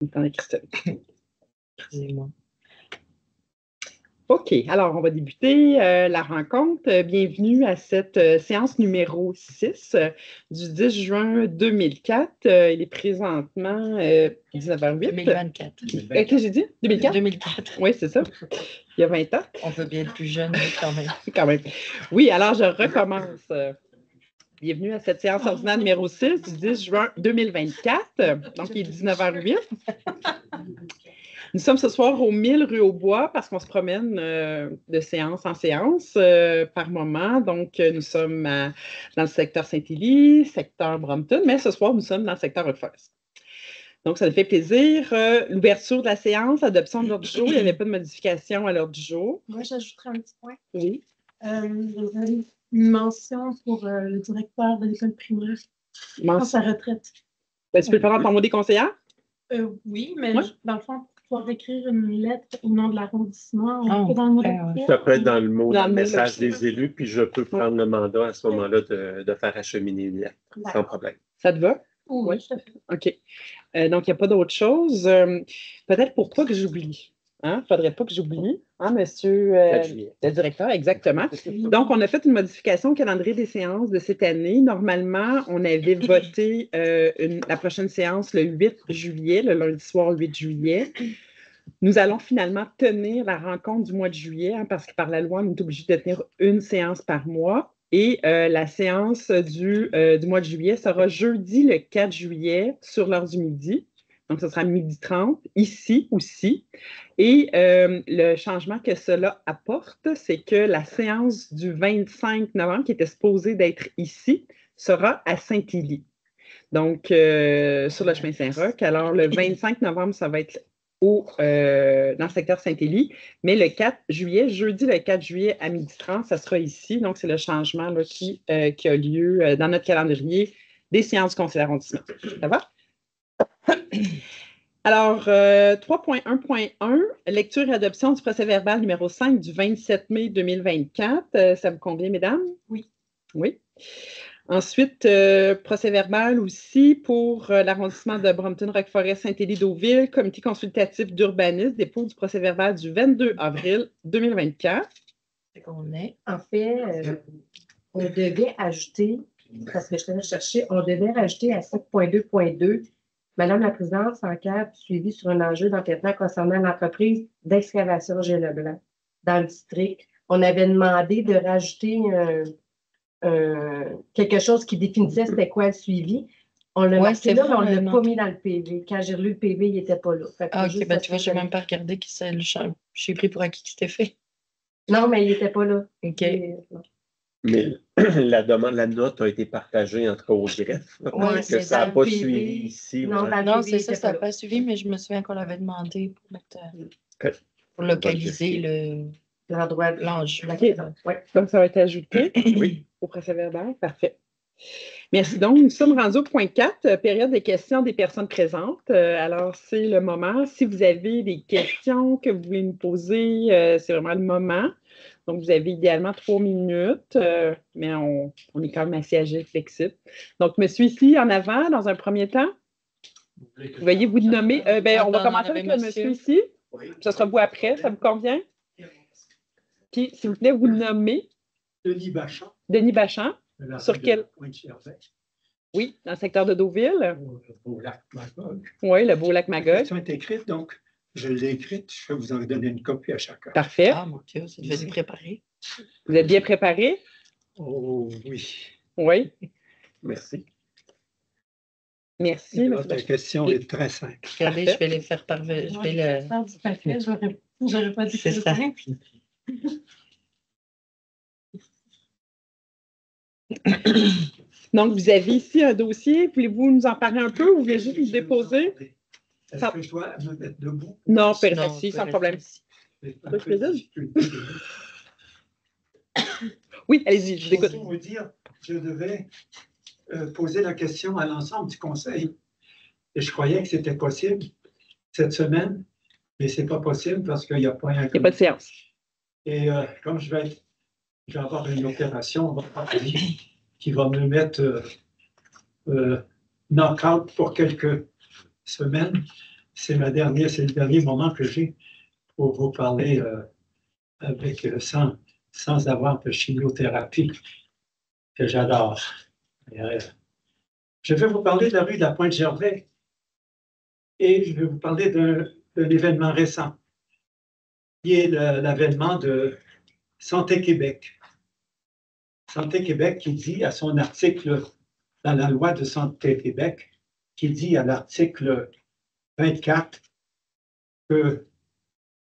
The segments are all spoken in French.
Attendez, Christelle. Excusez-moi. OK, alors on va débuter la rencontre. Bienvenue à cette séance numéro 6 du 10 juin 2004. Il est présentement 19h08. 2024. Qu'est-ce que j'ai dit? 2004? 2004. Oui, c'est ça. Il y a 20 ans. On peut bien être plus jeune, mais quand même. Quand même. Oui, alors je recommence. Bienvenue à cette séance ordinaire numéro 6 du 10 juin 2024. Donc, il est 19h08. Nous sommes ce soir au 1000 rue au Bois parce qu'on se promène de séance en séance par moment. Donc, nous sommes dans le secteur Saint-Élie, secteur Brompton, mais ce soir, nous sommes dans le secteur Roquefort. Donc, ça nous fait plaisir. L'ouverture de la séance, l'adoption de l'ordre du jour, il n'y avait pas de modification à l'ordre du jour. Moi, j'ajouterais un petit point. Oui. Une mention pour le directeur de l'école primaire à sa retraite. Ben, tu peux le faire dans ton mot des conseillères? Oui, mais Ouais. dans le fond, pour écrire une lettre au nom de l'arrondissement, on peut dans le mot de Ça peut être dans le mot Dans du le message des élus, puis je peux prendre le mandat à ce moment-là de faire acheminer une lettre, sans problème. Ça te va? Oui, tout à fait. OK. Donc, il n'y a pas d'autre chose. Peut-être pour pas que j'oublie. Il ne faudrait pas que j'oublie, monsieur le directeur, exactement. Donc, on a fait une modification au calendrier des séances de cette année. Normalement, on avait voté la prochaine séance le 8 juillet, le lundi soir 8 juillet. Nous allons finalement tenir la rencontre du mois de juillet, parce que par la loi, on est obligé de tenir une séance par mois. Et la séance du mois de juillet sera jeudi le 4 juillet sur l'heure du midi. Donc, ce sera 12h30, ici aussi. Et le changement que cela apporte, c'est que la séance du 25 novembre, qui était supposée d'être ici, sera à Saint-Élie. Donc, sur le chemin Saint-Roch. Alors, le 25 novembre, ça va être dans le secteur Saint-Élie. Mais le 4 juillet, jeudi le 4 juillet à 12h30, ça sera ici. Donc, c'est le changement là, qui a lieu dans notre calendrier des séances du conseil d'arrondissement. Ça va? Alors, 3.1.1, lecture et adoption du procès-verbal numéro 5 du 27 mai 2024. Ça vous convient, mesdames? Oui. Oui. Ensuite, procès-verbal aussi pour l'arrondissement de Brompton-Roquefort-Saint-Élie-Deauville, comité consultatif d'urbanisme, dépôt du procès-verbal du 22 avril 2024. En fait, on devait ajouter, parce que je tenais à chercher, on devait rajouter à 7.2.2, Madame la Présidente s'enquête suivi sur un enjeu d'enquêtement concernant l'entreprise d'excavation G. Leblanc dans le district. On avait demandé de rajouter quelque chose qui définissait c'était quoi le suivi. On l'a marqué là, mais on ne l'a pas mis dans le PV. Quand j'ai relu le PV, il n'était pas là. OK, ben tu vois, je n'ai même pas regardé qui c'est le champ. Je suis pris pour acquis que c'était fait. Non, mais il n'était pas là. OK. Mais la note a été partagée entre au greffe. Oui, que ça n'a pas suivi ici. Non, c'est ça, ça n'a pas suivi, mais je me souviens qu'on l'avait demandé pour localiser l'endroit, l'enjeu. Okay. Ouais. Donc, ça va être ajouté au procès-verbal. Parfait. Merci. Donc, nous sommes rendus au point 4, période des questions des personnes présentes. Alors, c'est le moment. Si vous avez des questions que vous voulez nous poser, c'est vraiment le moment. Donc, vous avez idéalement 3 minutes, mais on est quand même assez agile, flexible. Donc, monsieur ici, en avant, dans un premier temps. Veuillez vous nommer. On va commencer avec le monsieur ici. Oui. Ce sera vous après, ça vous convient? Puis, s'il vous plaît, vous nommez. Denis Bachand. Denis Bachand. Sur quel? Oui, dans le secteur de Deauville. Le beau lac Magog. Oui, le beau lac Magog. La question est écrite, donc je l'ai écrite. Je vais vous en donner une copie à chacun. Parfait. Ah, mon Dieu, ça devait être préparé. Vous êtes bien préparé? Oh, oui. Oui. Merci. Merci. La question est très simple. Regardez, je vais les faire parvenir. Je vais le faire du papier, j'aurais pas dit que c'est ça. Donc, vous avez ici un dossier. Voulez-vous nous en parler un peu ou vous voulez juste nous déposer? Est-ce que je dois me mettre debout? Non, assis, sans problème. Oui, allez-y, je vous écoute. Pour vous dire, je devais poser la question à l'ensemble du conseil. Et je croyais que c'était possible cette semaine, mais ce n'est pas possible parce qu'il n'y a pas un... Il n'y a pas de séance. Et comme je vais avoir une opération qui va me mettre knock-out pour quelques semaines, c'est le dernier moment que j'ai pour vous parler sans avoir de chimiothérapie, que j'adore. Je vais vous parler de la rue de la Pointe-Gervais et je vais vous parler d'un événement récent, qui est l'avènement de Santé Québec. Santé Québec qui dit à son article, dans la loi de Santé Québec, qui dit à l'article 24 que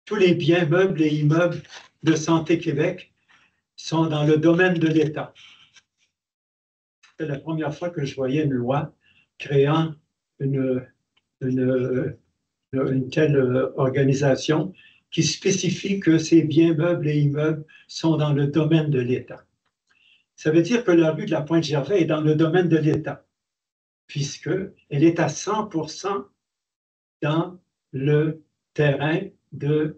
tous les biens meubles et immeubles de Santé Québec sont dans le domaine de l'État. C'est la première fois que je voyais une loi créant une telle organisation qui spécifie que ces biens meubles et immeubles sont dans le domaine de l'État. Ça veut dire que la rue de la Pointe-Gervais est dans le domaine de l'État, puisqu'elle est à 100% dans le terrain du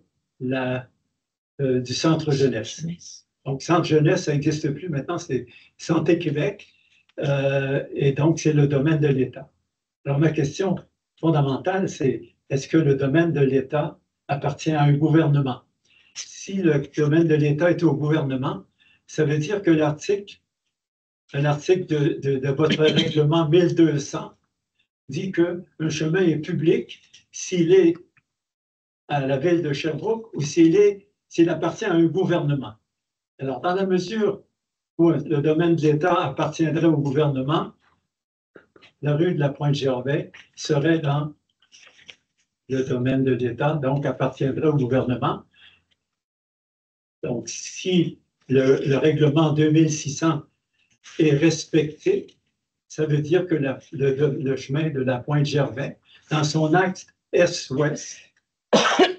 Centre Jeunesse. Donc, Centre Jeunesse, ça n'existe plus maintenant, c'est Santé Québec, et donc c'est le domaine de l'État. Alors, ma question fondamentale, c'est est-ce que le domaine de l'État appartient à un gouvernement? Si le domaine de l'État est au gouvernement, ça veut dire que l'article de votre règlement 1200 dit qu'un chemin est public s'il est à la ville de Sherbrooke ou s'il appartient à un gouvernement. Alors, dans la mesure où le domaine de l'État appartiendrait au gouvernement, la rue de la Pointe-Gervais serait dans le domaine de l'État, donc appartiendrait au gouvernement. Donc, si le règlement 2600 est respecté, ça veut dire que le chemin de la Pointe-Gervais, dans son axe est-ouest,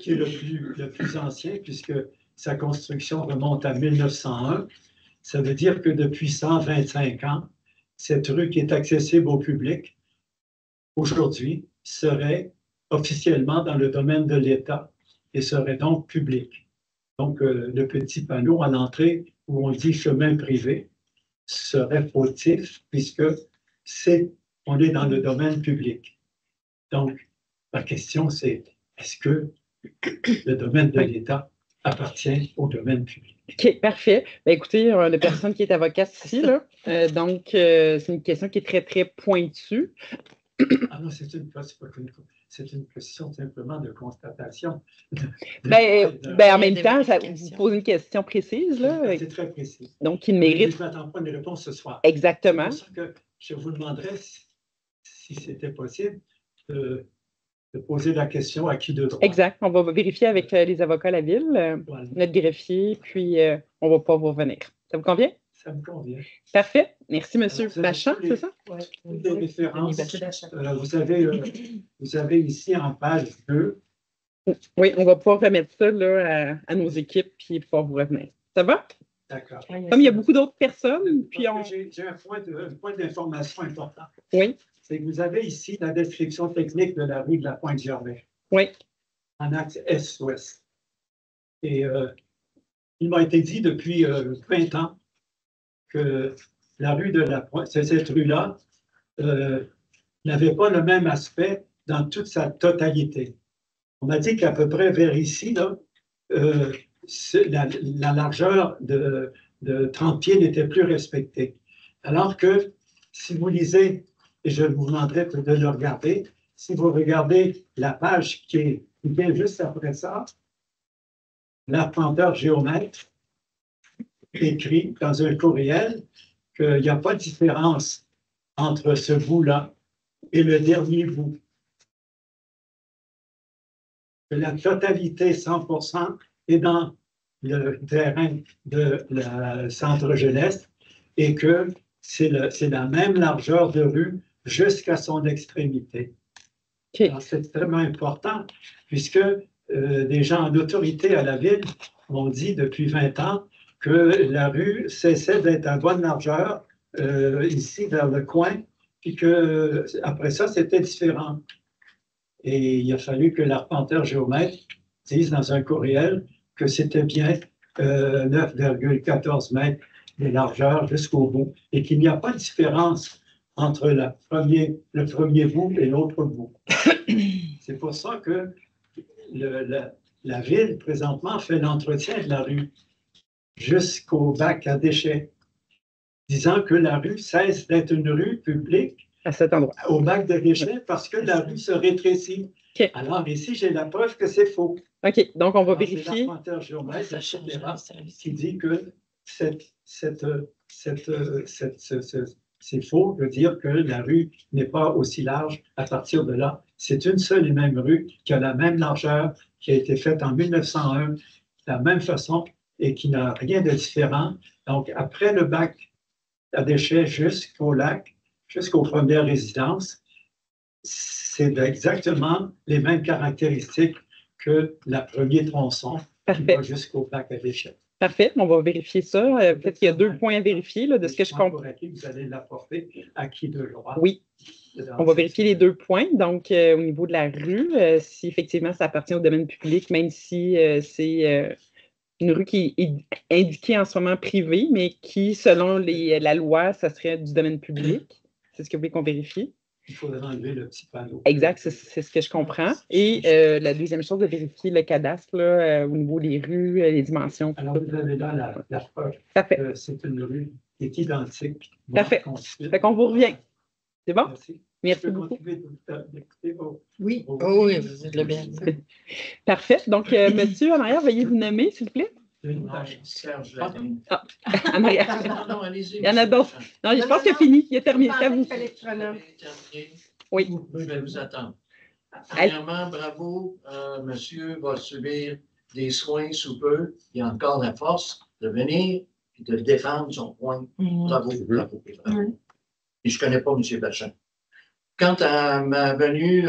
qui est le plus ancien, puisque sa construction remonte à 1901, ça veut dire que depuis 125 ans, cette rue qui est accessible au public, aujourd'hui, serait officiellement dans le domaine de l'État et serait donc publique. Donc, le petit panneau à l'entrée où on dit chemin privé serait fautif puisque on est dans le domaine public. Donc, la question, c'est est-ce que le domaine de l'État appartient au domaine public? OK, parfait. Bien, écoutez, on a une personne qui est avocate ici, là. Donc, c'est une question qui est très, très pointue. Ah non, c'est une question simplement de constatation. En même temps, vous posez une question précise, là. C'est très précis. Donc, il mérite. Je n'attends pas une réponse ce soir. Exactement. C'est pour ça que je vous demanderais, si c'était possible, de poser la question à qui de droit. Exact. On va vérifier avec les avocats à la ville, voilà. Notre greffier, puis on va pouvoir vous revenir. Ça vous convient? Ça me convient. Parfait. Merci, M. Bachand, c'est ça? Oui. Des références. Vous avez ici en page 2. Oui, on va pouvoir remettre ça là, à nos équipes puis pouvoir vous revenir. Ça va? D'accord. Comme il y a beaucoup d'autres personnes, puis J'ai un point d'information important. Oui. C'est que vous avez ici la description technique de la rue de la Pointe-Gervais. Oui. En axe est-ouest. Et il m'a été dit depuis 20 ans que la rue de la Pointe-Gervais, cette rue-là, n'avait pas le même aspect dans toute sa totalité. On m'a dit qu'à peu près vers ici, là, la largeur de 30 pieds n'était plus respectée. Alors que si vous lisez, et je vous demanderai de le regarder, si vous regardez la page qui vient juste après ça, l'arpenteur géomètre écrit dans un courriel qu'il n'y a pas de différence entre ce bout-là et le dernier bout. Que la totalité, 100%, est dans le terrain de la centre jeunesse et que c'est la même largeur de rue jusqu'à son extrémité. Okay. C'est extrêmement important puisque des gens en autorité à la ville ont dit depuis 20 ans que la rue cessait d'être à bonne largeur ici vers le coin, puis qu'après ça, c'était différent. Et il a fallu que l'arpenteur géomètre dise dans un courriel que c'était bien 9,14 mètres de largeur jusqu'au bout et qu'il n'y a pas de différence entre le premier bout et l'autre bout. C'est pour ça que la ville, présentement, fait l'entretien de la rue jusqu'au bac à déchets, disant que la rue cesse d'être une rue publique à cet endroit. Au bac de déchets parce que la rue se rétrécit. Okay. Alors ici, j'ai la preuve que c'est faux. OK, donc on va vérifier. Qui dit que c'est faux de dire que la rue n'est pas aussi large à partir de là. C'est une seule et même rue qui a la même largeur, qui a été faite en 1901, de la même façon et qui n'a rien de différent. Donc, après le bac à déchets jusqu'au lac, jusqu'aux premières résidences, c'est exactement les mêmes caractéristiques que la première tronçon qui va jusqu'au bac à déchets. Parfait, on va vérifier ça. Peut-être qu'il y a 2 points à vérifier là, de ce que je comprends. Vous allez l'apporter à qui de droit? Oui. On va vérifier les 2 points. Donc, au niveau de la rue, si effectivement ça appartient au domaine public, même si c'est une rue qui est indiquée en ce moment privée, mais qui, selon la loi, ça serait du domaine public. C'est ce que vous voulez qu'on vérifie? Il faudrait enlever le petit panneau. Exact, c'est ce que je comprends. Et la deuxième chose, de vérifier le cadastre là, au niveau des rues, les dimensions. Alors, vous avez là la preuve que c'est une rue qui est identique. Parfait. Fait qu'on vous revient. C'est bon? Merci beaucoup. Oui, oui, vous êtes le bien. Parfait. Donc, monsieur en arrière, veuillez vous nommer, s'il vous plaît. Serge en arrière. Il y en a d'autres. Non, je pense qu'il a fini. Il a terminé. C'est à vous. Oui. Je vais vous attendre. Premièrement, bravo. Monsieur va subir des soins sous peu. Il a encore la force de venir et de défendre son point. Bravo, bravo, bravo. Et je ne connais pas M. Bachin. Quant à ma venue,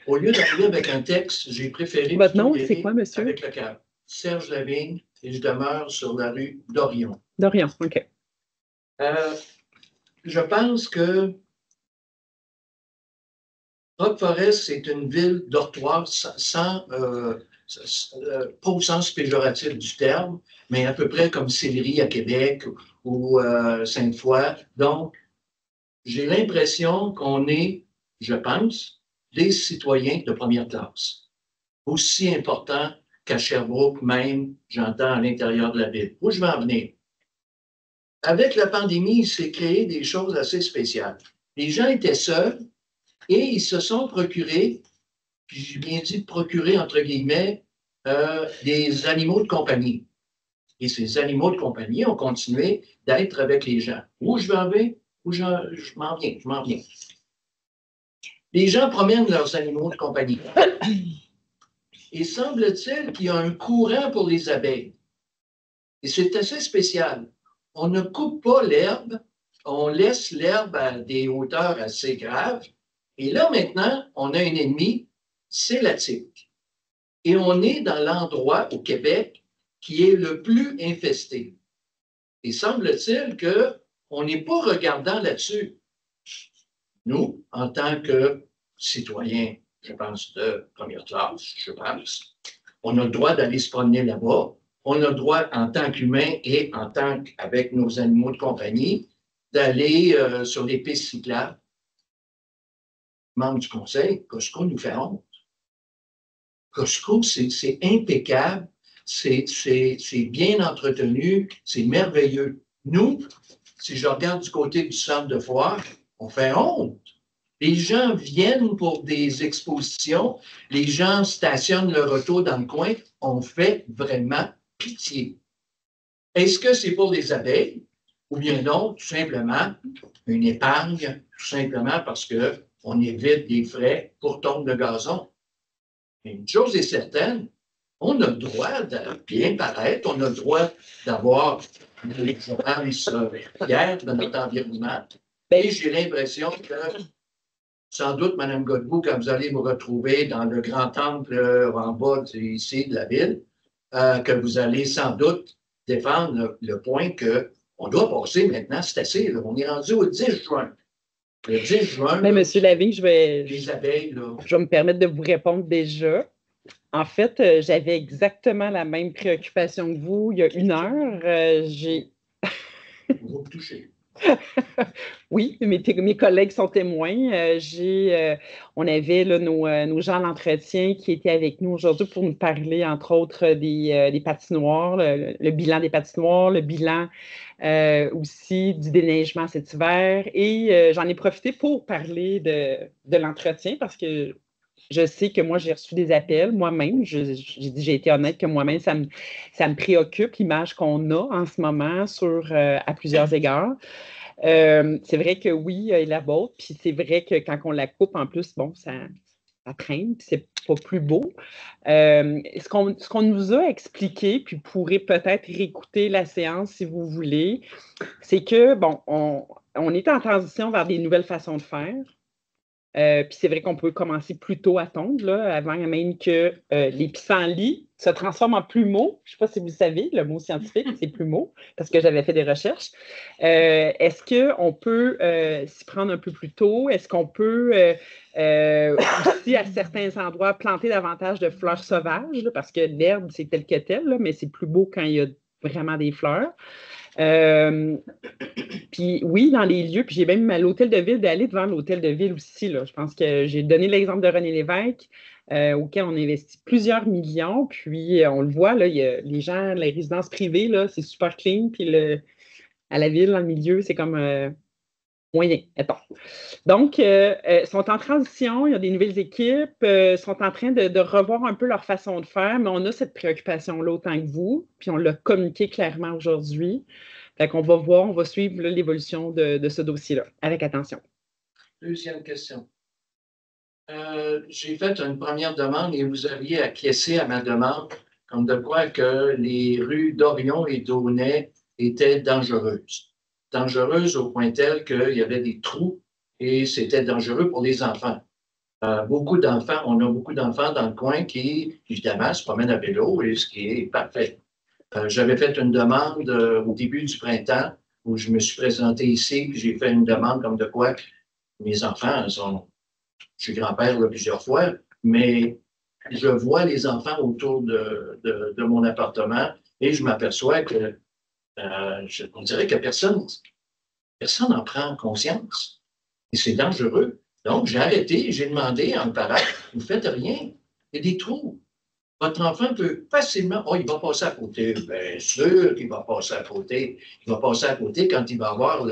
au lieu d'arriver avec un texte, j'ai préféré. Votre nom, c'est quoi, monsieur? Avec le cœur. Serge Lavigne, et je demeure sur la rue d'Orion. D'Orion, OK. Je pense que Roqueforest, c'est une ville dortoir pas au sens péjoratif du terme, mais à peu près comme Sillery à Québec ou Sainte-Foy. Donc, j'ai l'impression qu'on est, je pense, des citoyens de première classe. Aussi important qu'à Sherbrooke même, j'entends à l'intérieur de la ville. Où je vais en venir? Avec la pandémie, il s'est créé des choses assez spéciales. Les gens étaient seuls et ils se sont procurés, puis j'ai bien dit procurer entre guillemets, des animaux de compagnie. Et ces animaux de compagnie ont continué d'être avec les gens. Où je vais en venir? Où je m'en viens. Les gens promènent leurs animaux de compagnie. Et semble-t-il qu'il y a un courant pour les abeilles. Et c'est assez spécial. On ne coupe pas l'herbe, on laisse l'herbe à des hauteurs assez graves. Et là, maintenant, on a un ennemi, c'est la tique. Et on est dans l'endroit au Québec qui est le plus infesté. Et semble-t-il qu'on n'est pas regardant là-dessus. Nous, en tant que citoyens, je pense, de première classe, on a le droit d'aller se promener là-bas. On a le droit, en tant qu'humain et en tant qu'avec nos animaux de compagnie, d'aller sur les pistes cyclables. Membre du conseil, Costco nous fait honte. Costco, c'est impeccable, c'est bien entretenu, c'est merveilleux. Nous, si je regarde du côté du centre de foire, on fait honte. Les gens viennent pour des expositions, les gens stationnent leur auto dans le coin, on fait vraiment pitié. Est-ce que c'est pour les abeilles ou bien non, tout simplement une épargne, tout simplement parce qu'on évite des frais pour tondre le gazon? Mais une chose est certaine, on a le droit de bien paraître, on a le droit d'avoir une expérience fière de notre environnement. Et j'ai l'impression que sans doute, Mme Godbout, quand vous allez vous retrouver dans le grand temple en bas ici de la ville, que vous allez sans doute défendre le point qu'on doit passer maintenant, c'est assez. Là. On est rendu au 10 juin. Le 10 juin, mais M. Lavigne, les abeilles, là, je vais me permettre de vous répondre déjà. En fait, j'avais exactement la même préoccupation que vous il y a 1 heure. Vous vous touchez. Oui, mes collègues sont témoins. On avait là, nos gens d'entretien qui étaient avec nous aujourd'hui pour nous parler, entre autres, des patinoires, le bilan des patinoires, le bilan aussi du déneigement cet hiver. Et j'en ai profité pour parler de l'entretien parce que je sais que moi, j'ai reçu des appels moi-même. J'ai été honnête que moi-même, ça me préoccupe l'image qu'on a en ce moment à plusieurs égards. C'est vrai que oui, il la botte, puis c'est vrai que quand on la coupe, en plus, bon, ça traîne, puis c'est pas plus beau. Ce qu'on nous a expliqué, puis vous pourrez peut-être réécouter la séance si vous voulez, c'est que, bon, on est en transition vers des nouvelles façons de faire. Puis c'est vrai qu'on peut commencer plus tôt à tondre, là, avant même que les pissenlits se transforment en plumeaux. Je ne sais pas si vous savez, le mot scientifique, c'est plumeaux, parce que j'avais fait des recherches. Est-ce qu'on peut s'y prendre un peu plus tôt? Est-ce qu'on peut aussi, à certains endroits, planter davantage de fleurs sauvages? Là, parce que l'herbe, c'est tel que tel, là, mais c'est plus beau quand il y a vraiment des fleurs. Puis oui, dans les lieux, puis j'ai même à l'hôtel de ville d'aller devant l'hôtel de ville aussi. Là. Je pense que j'ai donné l'exemple de René Lévesque, auquel on investit plusieurs millions. Puis on le voit, là, il y a les gens, les résidences privées, là, c'est super clean. Puis à la ville, dans le milieu, c'est comme moyen, mettons. Donc, ils sont en transition, il y a des nouvelles équipes, sont en train de revoir un peu leur façon de faire, mais on a cette préoccupation-là autant que vous, puis on l'a communiqué clairement aujourd'hui. Fait qu'on va voir, on va suivre là, l'évolution de ce dossier-là, avec attention. Deuxième question. J'ai fait une première demande et vous aviez acquiescé à ma demande, comme de quoi que les rues d'Orion et d'Aulnay étaient dangereuses. Dangereuses au point tel qu'il y avait des trous et c'était dangereux pour les enfants. On a beaucoup d'enfants dans le coin qui, évidemment, se promènent à vélo, et ce qui est parfait. J'avais fait une demande au début du printemps où je me suis présenté ici, puis j'ai fait une demande comme de quoi mes enfants je suis grand-père plusieurs fois, mais je vois les enfants autour de mon appartement et je m'aperçois que on dirait que personne n'en prend conscience. Et c'est dangereux. Donc, j'ai arrêté, j'ai demandé à un parent, vous ne faites rien. Il y a des trous. Votre enfant peut facilement, il va passer à côté. Bien sûr qu'il va passer à côté. Il va passer à côté quand il va avoir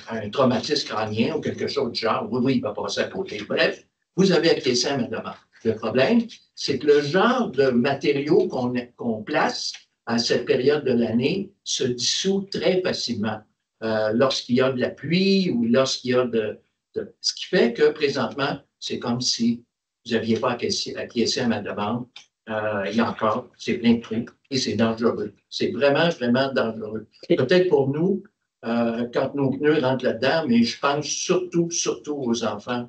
un traumatisme crânien ou quelque chose de genre. Oui, il va passer à côté. Bref, vous avez acquiescé à ma demande. Le problème, c'est que le genre de matériaux qu'on place à cette période de l'année se dissout très facilement lorsqu'il y a de la pluie ou lorsqu'il y a ce qui fait que présentement, c'est comme si vous n'aviez pas acquiescé à ma demande. Il y a encore, c'est plein de trous et c'est dangereux. C'est vraiment, vraiment dangereux. Peut-être pour nous, quand nos pneus rentrent là-dedans, mais je pense surtout aux enfants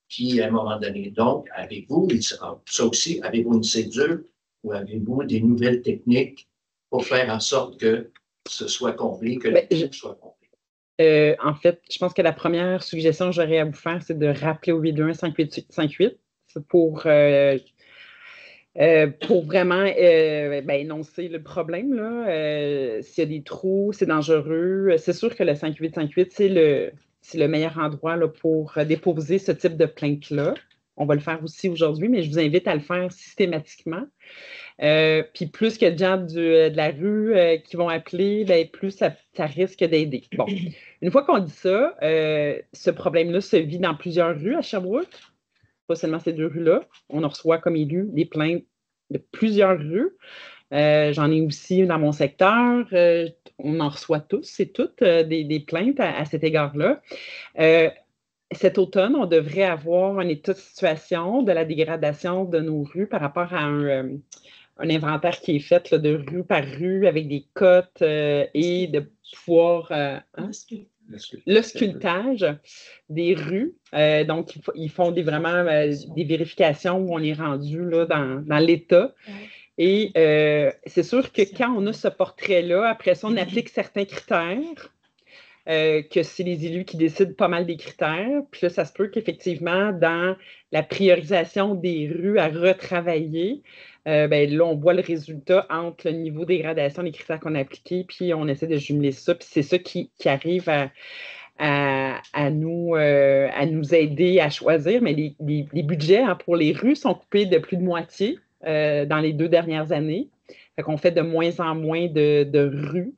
qui, à un moment donné. Donc, avez-vous, ça aussi, avez-vous une cédule ou avez-vous des nouvelles techniques pour faire en sorte que ce soit comblé, que le trou soit comblé? En fait, je pense que la première suggestion que j'aurais à vous faire, c'est de rappeler au 821-588 pour vraiment énoncer le problème. S'il y a des trous, c'est dangereux. C'est sûr que le 5858, c'est le meilleur endroit là, pour déposer ce type de plainte-là. On va le faire aussi aujourd'hui, mais je vous invite à le faire systématiquement. Puis plus que de gens de la rue qui vont appeler, plus ça risque d'aider. Bon, une fois qu'on dit ça, ce problème-là se vit dans plusieurs rues à Sherbrooke. Pas seulement ces deux rues-là. On en reçoit comme élu des plaintes de plusieurs rues. J'en ai aussi dans mon secteur. On en reçoit tous et toutes des plaintes à cet égard-là. Cet automne, on devrait avoir un état de situation de la dégradation de nos rues par rapport à un inventaire qui est fait là, de rue par rue avec des cotes et de pouvoir... le sculptage des rues. Donc, ils font vraiment des vérifications où on est rendu là, dans l'état. Et c'est sûr que quand on a ce portrait-là, après ça, on applique certains critères, que c'est les élus qui décident pas mal des critères. Puis là, ça se peut qu'effectivement, dans la priorisation des rues à retravailler, là, on voit le résultat entre le niveau de dégradation, les critères qu'on a appliqués, puis on essaie de jumeler ça. Puis c'est ça qui arrive à nous aider à choisir. Mais les budgets pour les rues sont coupés de plus de moitié dans les 2 dernières années. Fait qu'on fait de moins en moins de rues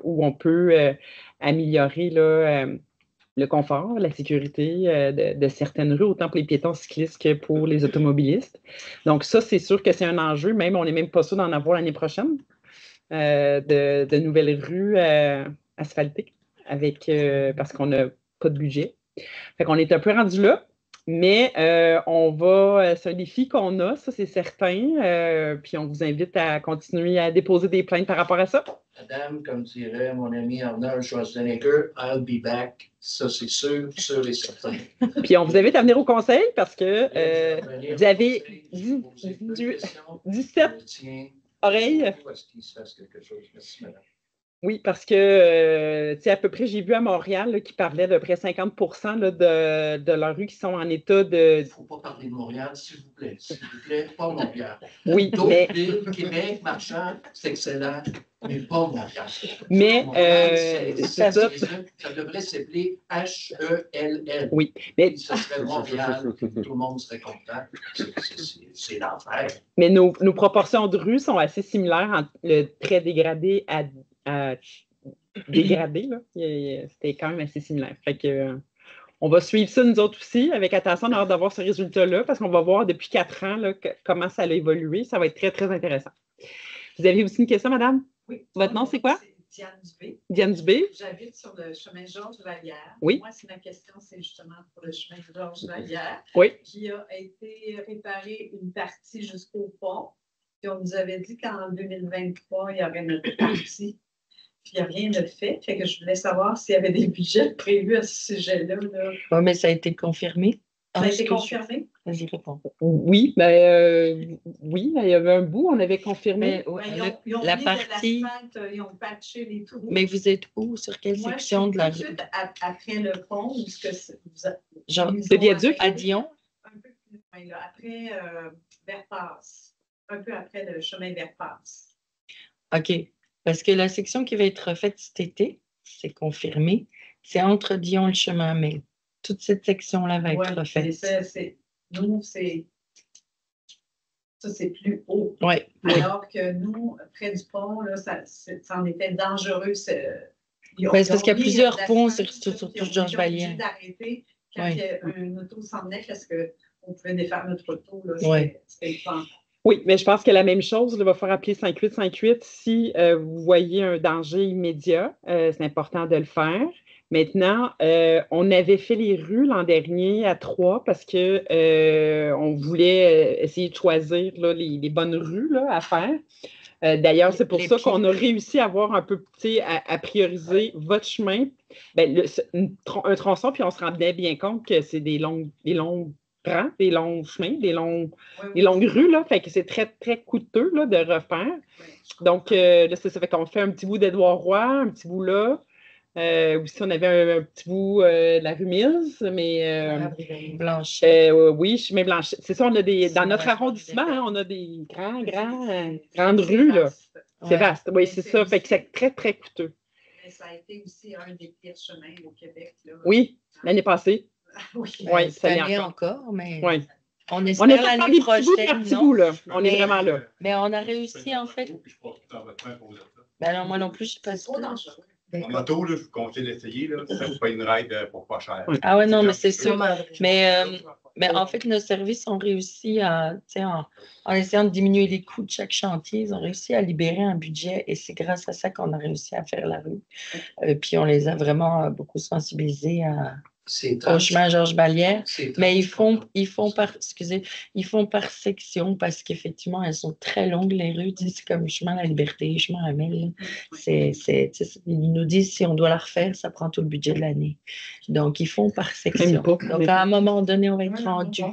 où on peut améliorer là, le confort, la sécurité de certaines rues, autant pour les piétons cyclistes que pour les automobilistes. Donc ça, c'est sûr que c'est un enjeu. Même, on n'est même pas sûr d'en avoir l'année prochaine, de nouvelles rues asphaltées parce qu'on n'a pas de budget. Fait qu'on est un peu rendu là. Mais c'est un défi qu'on a, ça c'est certain. Puis on vous invite à continuer à déposer des plaintes par rapport à ça. Madame, comme dirait mon ami Arnold Schwarzenegger, I'll be back. Ça, c'est sûr et certain. Puis on vous invite à venir au conseil parce que vous avez 17 oreilles. Est-ce qu'il se fasse quelque chose? Merci, madame. Oui, parce que, à peu près, j'ai vu à Montréal qui parlait d'à peu près 50% là, de leurs rues qui sont en état de... Il ne faut pas parler de Montréal, s'il vous plaît. S'il vous plaît, pas Montréal. Oui, d'autres villes, Québec, Marchand, c'est excellent, mais pas Montréal. Mais, ça devrait s'appeler HELL. Oui, mais... Ça serait Montréal, tout le monde serait content. C'est l'enfer. Mais nos proportions de rues sont assez similaires entre le très dégradé à dégradé, là. C'était quand même assez similaire. Fait que, on va suivre ça, nous autres aussi, avec attention. On a hâte d'avoir ce résultat-là, parce qu'on va voir depuis 4 ans là, comment ça a évolué. Ça va être très, très intéressant. Vous avez aussi une question, madame? Oui. Votre nom, c'est quoi? C'est Diane Dubé. Diane Dubé. J'habite sur le chemin Georges-Vallière. Oui. Moi, ma question, c'est justement pour le chemin Georges-Vallière, oui. Qui a été réparé une partie jusqu'au pont. Puis on nous avait dit qu'en 2023, il y aurait notre partie. Puis il n'y a rien de fait. Fait que je voulais savoir s'il y avait des budgets prévus à ce sujet-là. Oui, mais ça a été confirmé. Ça a été confirmé? Vas-y, réponds. Oui, oui, il y avait un bout, on avait confirmé. Ils ont la mis partie. de l'asphalte, ils ont patché les trous. Mais vous êtes où? Sur quelle section de la rue? Tout de suite après le pont, Genre, le viaduc à Dion? Un peu plus loin, là, après Verpasse. Un peu après le chemin Verpasse. OK. Parce que la section qui va être refaite cet été, c'est confirmé, c'est entre Dion et le chemin Amel. Toute cette section-là va être refaite. Nous, c'est plus haut. Ouais. Alors que nous, près du pont, là, ça en était dangereux. C'est parce qu'il y a plusieurs ponts sur Georges-Vallière. Ils ont d'arrêter quand il y a un auto s'en venait parce qu'on pouvait défaire notre auto. C'était épouvantable. Oui, mais je pense que la même chose, il va falloir appeler 5858 si vous voyez un danger immédiat. C'est important de le faire. Maintenant, on avait fait les rues l'an dernier à 3 parce qu'on voulait essayer de choisir là, les bonnes rues là, à faire. D'ailleurs, c'est pour ça qu'on a réussi à avoir un peu, à prioriser votre chemin. Un tronçon, puis on se rendait bien compte que c'est des longs rangs, des longs chemins, des longues rues, là. Fait que c'est très, très coûteux là, de refaire. Donc, là, ça fait qu'on fait un petit bout d'Édouard Roy, un petit bout là. Aussi, on avait un petit bout de la rue Mills, mais... Blanchet. Oui, chemin Blanchet. C'est ça, on a dans notre arrondissement, on a des grandes rues, là. C'est vaste, oui, c'est ça. Fait que c'est très, très coûteux. Mais ça a été aussi un des pires chemins au Québec, là. Oui, l'année passée. Oui, ça y est encore, mais oui. On espère l'année prochaine. On est vraiment là. Mais on a réussi, en fait. Non, moi non plus, je passe. En moto, je vous conseille d'essayer. Ça vous fait une ride pour pas cher. Ah ouais, non, mais c'est sûr. Mais en fait, nos services ont réussi en essayant de diminuer les coûts de chaque chantier, ils ont réussi à libérer un budget et c'est grâce à ça qu'on a réussi à faire la rue. Puis on les a vraiment beaucoup sensibilisés au chemin Georges-Vallière. Mais ils font par section parce qu'effectivement, elles sont très longues, les rues. C'est comme le chemin de la Liberté, le chemin Amel. Ils nous disent si on doit la refaire, ça prend tout le budget de l'année. Donc, ils font par section. Donc, à un moment donné, on va être rendu.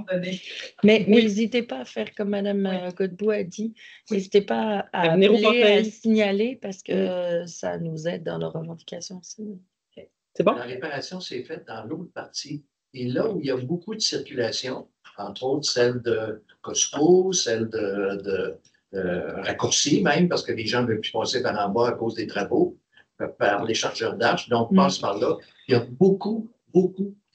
Mais n'hésitez pas à faire comme Mme Godbout a dit. N'hésitez pas à appeler, à signaler parce que ça nous aide dans nos revendications aussi. C'est bon? La réparation s'est faite dans l'autre partie Et là où il y a beaucoup de circulation, entre autres celle de Costco, celle de raccourci même, parce que les gens ne veulent plus passer par en bas à cause des travaux, par les chargeurs d'arche, donc passe par là. Il y a beaucoup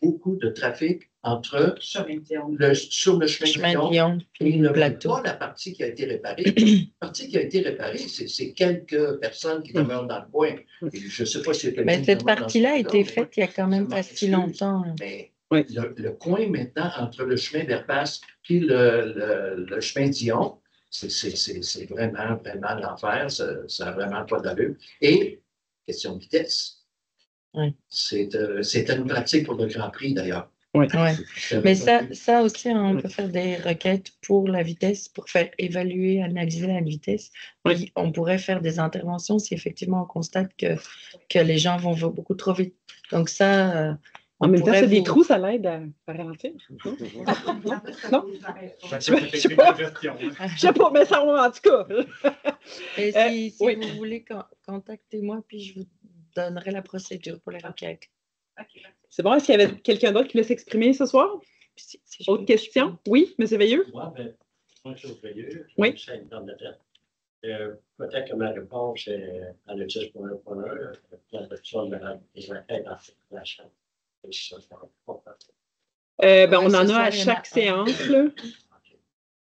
de trafic entre sur le chemin de Guillaume et le plateau. Pas la partie qui a été réparée. La partie qui a été réparée, c'est quelques personnes qui demeurent dans le coin. Et je ne sais pas si mais cette partie-là a été faite il y a quand même pas si longtemps. Mais le coin maintenant entre le chemin d'Herpas et le chemin Dion, c'est vraiment l'enfer. Ça n'a vraiment pas d'allure. Et question de vitesse. Oui. C'était une pratique pour le Grand Prix, d'ailleurs. Oui. Mais ça aussi, on peut faire des requêtes pour la vitesse, pour faire évaluer, analyser la vitesse. Puis on pourrait faire des interventions si effectivement on constate que les gens vont beaucoup trop vite. Donc ça... en même temps, c'est des trous, ça l'aide à ralentir. Non? Je sais pas, mais ça, en tout cas. Et si vous voulez, contactez-moi, puis je vous donnerai la procédure pour les requêtes. C'est bon. Est-ce qu'il y avait quelqu'un d'autre qui voulait s'exprimer ce soir? Autre question? Oui, M. Veilleux? Moi, M. Veilleux, oui. Peut-être que ma réponse est à l'utile pour la réduction de des requêtes en circulation. On en a à chaque séance. Là.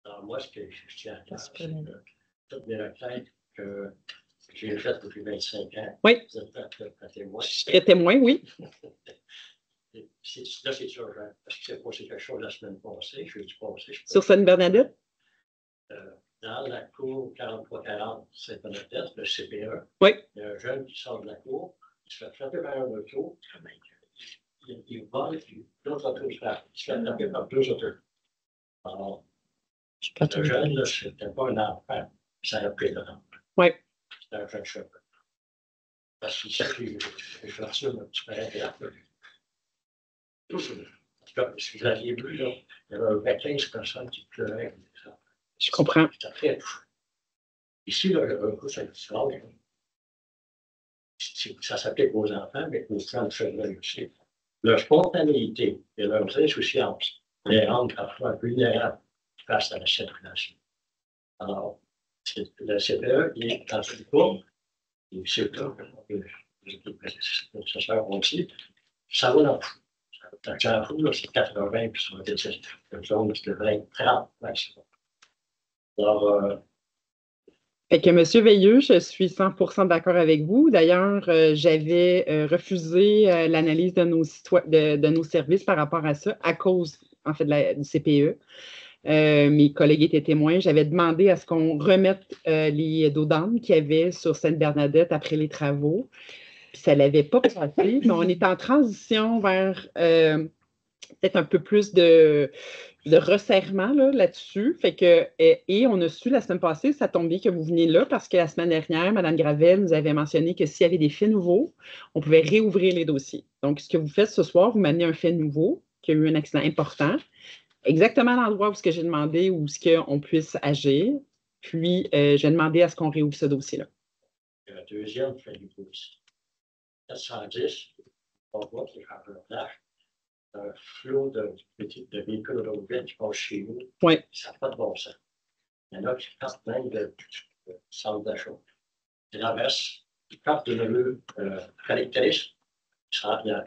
Alors, moi, ce que je tiens à dire, c'est que toutes mes requêtes que j'ai faites depuis 25 ans, oui. Vous êtes témoin. Je serai témoin, oui. Là, c'est urgent. Parce que c'est passé quelque chose la semaine passée, jeudi passé. Sur Sainte-Bernadette? Dans la cour 4340 Sainte-Bernadette, le CPE, oui. Il y a un jeune qui sort de la cour, il se fait frapper par un auto, il vole, puis l'autre auto il se fait frapper par deux autos. Alors, le jeune, là, c'était pas un enfant, ça a pris le nom. Oui. C'était un jeune cheveu. Parce qu'il s'est fait un petit paragraphe. En tout cas, si vous aviez vu, là, il y avait 15 personnes qui pleuraient. Je comprends. C'était très touchant. Ici, là, un coup, c'est différent. Ça s'applique aux enfants, mais aux femmes cheveux aussi. Leur spontanéité et leur insouciance les rendent parfois vulnérables face à la circulation. Alors, le CPE, il est dans une courbe, et c'est là que les professeurs ont dit, ça va dans le fou. Dans le fou, c'est 80, puis sur le zone, c'est 20, 30 maximum. Alors, fait que M. Veilleux, je suis 100% d'accord avec vous. D'ailleurs, j'avais refusé l'analyse de nos services par rapport à ça à cause, en fait, du CPE. Mes collègues étaient témoins. J'avais demandé à ce qu'on remette les dos d'âne qu'il y avait sur Sainte-Bernadette après les travaux. Puis ça ne l'avait pas passé, mais on est en transition vers peut-être un peu plus de resserrement là-dessus. Fait que, et on a su la semaine passée, ça tombe bien que vous veniez là, parce que la semaine dernière, Mme Gravel nous avait mentionné que s'il y avait des faits nouveaux, on pouvait réouvrir les dossiers. Donc, ce que vous faites ce soir, vous m'amenez un fait nouveau, qu'il y a eu un accident important, exactement à l'endroit où j'ai demandé où on puisse agir. Puis, j'ai demandé à ce qu'on réouvre ce dossier-là. Il y a un deuxième fait du dossier. 410, on voit qu'il y a un plage. Un flot de véhicules automobiles qui passent chez nous. Oui. Ça n'a pas de bon sens. Il y en a qui partent même de centre d'achat. Ils traversent, ils partent de rue collectrice, ils se rendent là.